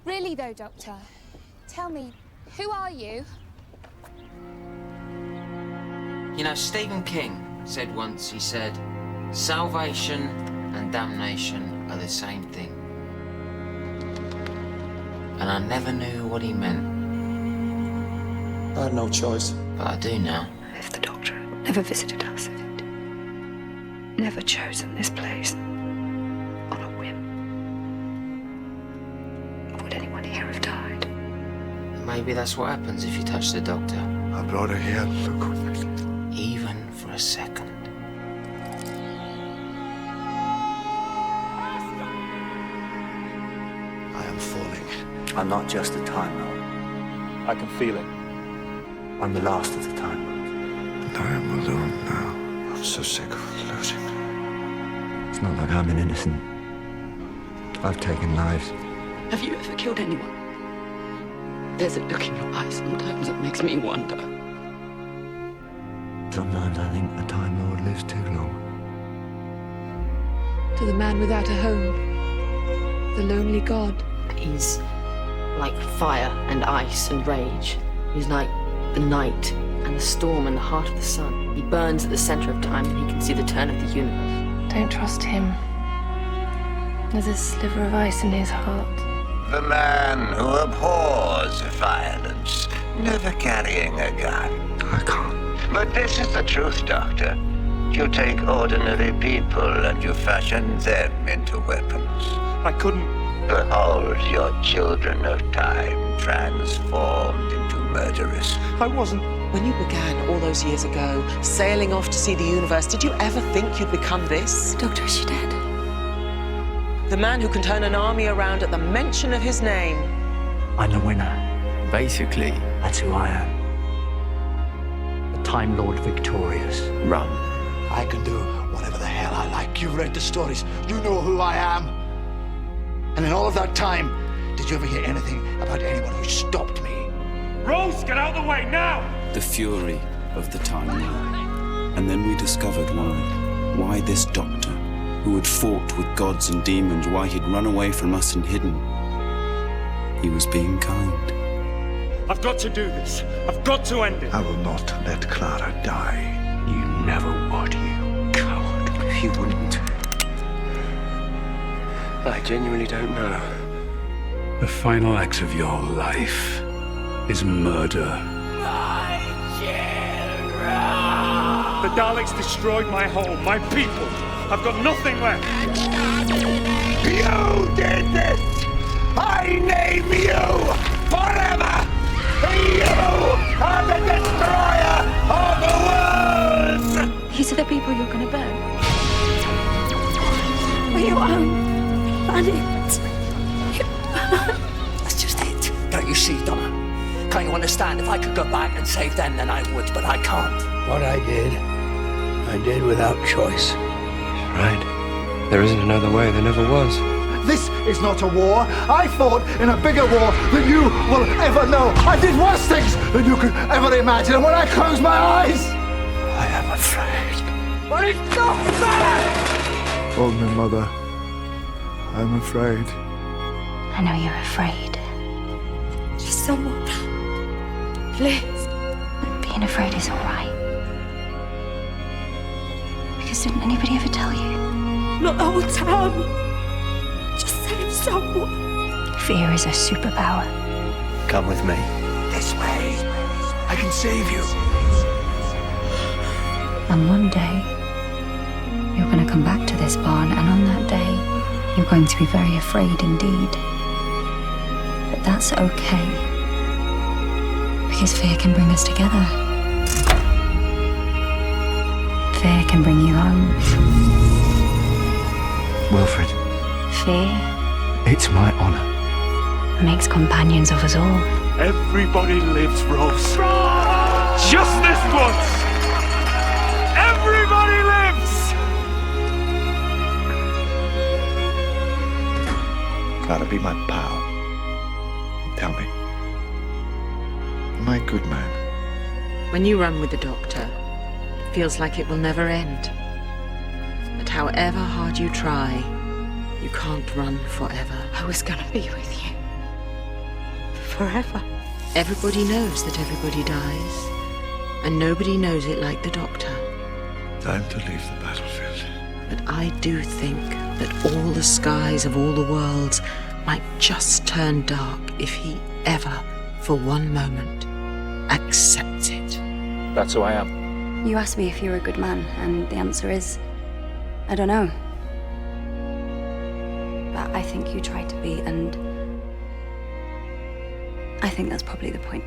Really though, Doctor, tell me, who are you? You know, Stephen King said once, he said, salvation and damnation are the same thing. And I never knew what he meant. I had no choice. But I do now. If the Doctor had never visited us, if he'd never chosen this place on a whim, would anyone here have died? Maybe that's what happens if you touch the Doctor. I brought her here, look. Even for a second. I am falling. I'm not just a Time Lord. I can feel it. I'm the last of the Time Lords. And I am alone now. I'm so sick of losing. It's not like I'm an innocent. I've taken lives. Have you ever killed anyone? There's a look in your eyes sometimes that makes me wonder. Sometimes I think a Time Lord lives too long. To the man without a home, the lonely god. He's like fire and ice and rage. He's like the night and the storm and the heart of the sun. He burns at the center of time and he can see the turn of the universe. Don't trust him. There's a sliver of ice in his heart. The man who abhors violence, never carrying a gun. I can't. But this is the truth, Doctor. You take ordinary people and you fashion them into weapons. I couldn't. Behold your children of time transformed into murderers. I wasn't. When you began all those years ago, sailing off to see the universe, did you ever think you'd become this? Doctor, is she dead? The man who can turn an army around at the mention of his name. I'm the winner. Basically, That's who I am. The Time Lord victorious. run. I can do whatever the hell I like. You've read the stories. You know who I am. And in all of that time, did you ever hear anything about anyone who stopped me? Rose, get out of the way, now! The fury of the Time Lord. And then we discovered why. Why this Doctor, who had fought with gods and demons, why he'd run away from us and hidden. He was being kind. I've got to do this. I've got to end it. I will not let Clara die. You never would, you coward. You wouldn't. I genuinely don't know. The final act of your life is murder. The Daleks destroyed my home, my people. I've got nothing left. You did this! I name you forever! You are the destroyer of the world! These are the people you're gonna burn. For your own planet. That's just it. Don't you see, Donna? Can't you understand? If I could go back and save them, then I would, but I can't. What I did without choice. Right. There isn't another way. There never was. This is not a war. I fought in a bigger war than you will ever know. I did worse things than you could ever imagine. And when I close my eyes, I am afraid. But it's not fair! Oh, my mother, I'm afraid. I know you're afraid. Just someone. Please. Being afraid is alright. Because didn't anybody ever tell you? Not the whole town. Just save someone. Fear is a superpower. Come with me. This way. I can save you. And one day, you're going to come back to this barn, and on that day, you're going to be very afraid indeed. But that's okay. Because fear can bring us together. Fear can bring you home. Wilfred, Fear it's my honor. makes companions of us all. Everybody lives, Rose. Just this once. Everybody lives. Clara, be my pal. Tell me, am I a good man? When you run with the Doctor, it feels like it will never end. But however hard you try, you can't run forever. I was gonna be with you. forever. Everybody knows that everybody dies, and nobody knows it like the Doctor. Time to leave the battlefield. But I do think that all the skies of all the worlds might just turn dark if he ever, for one moment, accepts it. That's who I am. You asked me if you're a good man, and the answer is, I don't know. But I think you try to be, and I think that's probably the point.